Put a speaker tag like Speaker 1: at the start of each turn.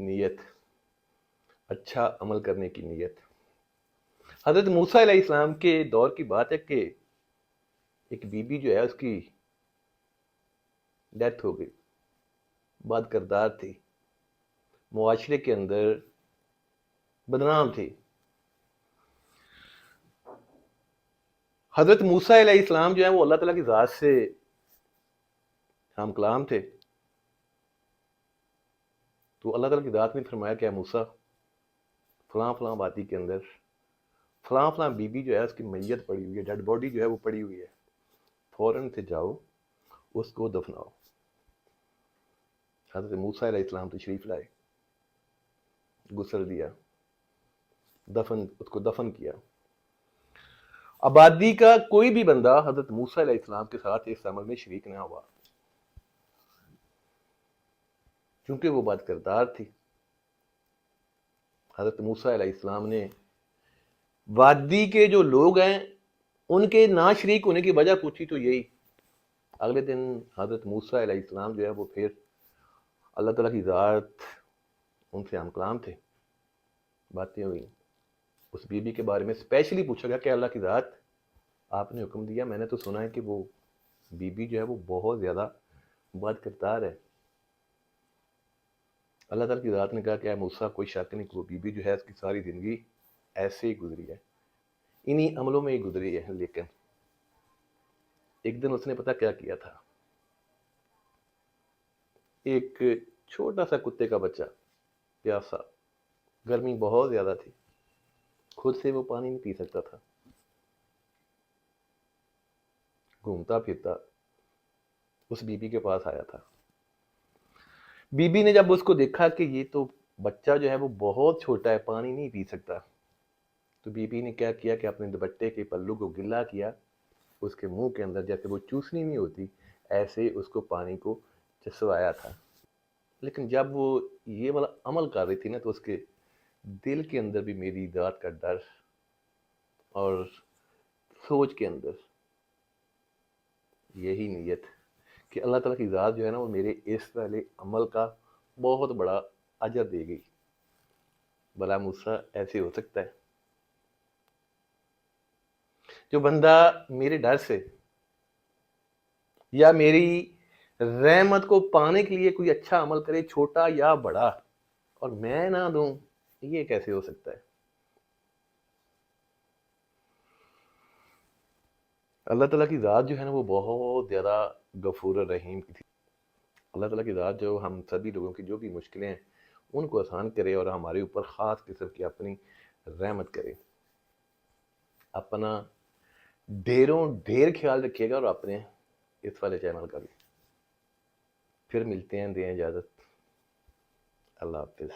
Speaker 1: نیت، اچھا عمل کرنے کی نیت۔ حضرت موسیٰ علیہ السلام کے دور کی بات ہے کہ ایک بی بی جو ہے اس کی ڈیتھ ہو گئی، بد کردار تھی، معاشرے کے اندر بدنام تھی۔ حضرت موسیٰ علیہ السلام جو ہے وہ اللہ تعالیٰ کی ذات سے ہم کلام تھے، تو اللہ تعالیٰ کی ذات نے فرمایا کہ اے موسیٰ، فلاں فلاں وادی کے اندر فلاں فلاں بی بی جو ہے اس کی میت پڑی ہوئی ہے، ڈیڈ باڈی جو ہے وہ پڑی ہوئی ہے، فوراً سے جاؤ اس کو دفناؤ۔ حضرت موسیٰ علیہ السلام تشریف لائے، غسل دیا، اس کو دفن کیا۔ آبادی کا کوئی بھی بندہ حضرت موسیٰ علیہ السلام کے ساتھ اس عمل میں شریک نہ ہوا، کیونکہ وہ بد کردار تھی۔ حضرت موسیٰ علیہ السلام نے وادی کے جو لوگ ہیں ان کے نہ شریک ہونے کی وجہ پوچھی تو یہی۔ اگلے دن حضرت موسیٰ علیہ السلام جو ہے وہ پھر اللہ تعالیٰ کی ذات ان سے ہم کلام تھے، باتیں ہوئی۔ اس بی بی کے بارے میں اسپیشلی پوچھا گیا کہ اللہ کی ذات آپ نے حکم دیا، میں نے تو سنا ہے کہ وہ بی بی جو ہے وہ بہت زیادہ بد کردار ہے۔ اللہ تعالیٰ کی ذات نے کہا کہ اے موسیٰ، کوئی شک نہیں کہ وہ بی بی جو ہے اس کی ساری زندگی ایسے ہی گزری ہے، انہی عملوں میں ہی گزری ہے۔ لیکن ایک دن اس نے پتہ کیا کیا تھا، ایک چھوٹا سا کتے کا بچہ پیاسا، گرمی بہت زیادہ تھی، خود سے وہ پانی نہیں پی سکتا تھا، گھومتا پھرتا اس بی بی کے پاس آیا تھا۔ بی بی نے جب اس کو دیکھا کہ یہ تو بچہ جو ہے وہ بہت چھوٹا ہے، پانی نہیں پی سکتا، تو بی بی نے کیا کیا کہ اپنے دوپٹے کے پلو کو گلا کیا، اس کے منہ کے اندر جیسے وہ چوسنی نہیں ہوتی ایسے اس کو پانی کو چسوایا تھا۔ لیکن جب وہ یہ والا عمل کر رہی تھی نا تو اس کے دل کے اندر بھی میری ذات کا ڈر اور سوچ کے اندر یہی نیت کہ اللہ تعالیٰ کی ذات جو ہے نا وہ میرے اس والے عمل کا بہت بڑا اجر دے گئی۔ بلا موسیٰ ایسے ہو سکتا ہے؟ جو بندہ میرے ڈر سے یا میری رحمت کو پانے کے لیے کوئی اچھا عمل کرے، چھوٹا یا بڑا، اور میں نہ دوں، یہ کیسے ہو سکتا ہے؟ اللہ تعالیٰ کی ذات جو ہے نا وہ بہت زیادہ غفور الرحیم کی تھی۔ اللہ تعالیٰ کی ذات جو ہم سبھی لوگوں کی جو بھی مشکلیں ہیں ان کو آسان کرے اور ہمارے اوپر خاص قسم کی اپنی رحمت کرے۔ اپنا ڈھیروں ڈھیر خیال رکھیے گا اور اپنے اس والے چینل کا بھی۔ پھر ملتے ہیں، دیں اجازت، اللہ حافظ۔